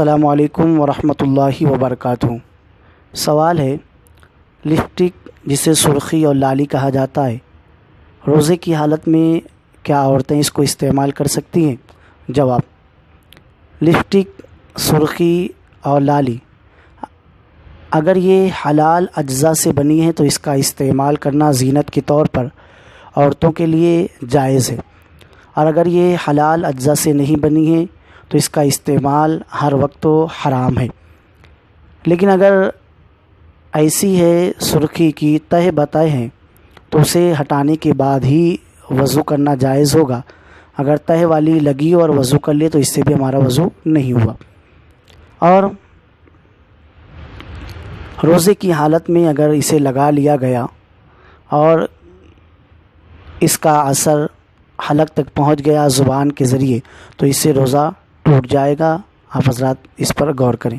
السلام علیکم ورحمۃ اللہ وبرکاتہ۔ سوال ہے، لپسٹک جسے سرخی اور لالی کہا جاتا ہے، روزے کی حالت میں کیا عورتیں اس کو استعمال کر سکتی ہیں؟ جواب: لپسٹک، سرخی اور لالی اگر یہ حلال اجزاء سے بنی ہے تو اس کا استعمال کرنا زینت کے طور پر عورتوں کے لیے جائز ہے، اور اگر یہ حلال اجزاء سے نہیں بنی ہے تو اس کا استعمال ہر وقت تو حرام ہے۔ لیکن اگر ایسی ہے سرخی کی تہ بتہ ہیں تو اسے ہٹانے کے بعد ہی وضو کرنا جائز ہوگا۔ اگر تہ والی لگی اور وضو کر لے تو اس سے بھی ہمارا وضو نہیں ہوا۔ اور روزے کی حالت میں اگر اسے لگا لیا گیا اور اس کا اثر حلق تک پہنچ گیا زبان کے ذریعے تو اس سے روزہ ٹوٹ جائے گا۔ آپ حضرات اس پر غور کریں۔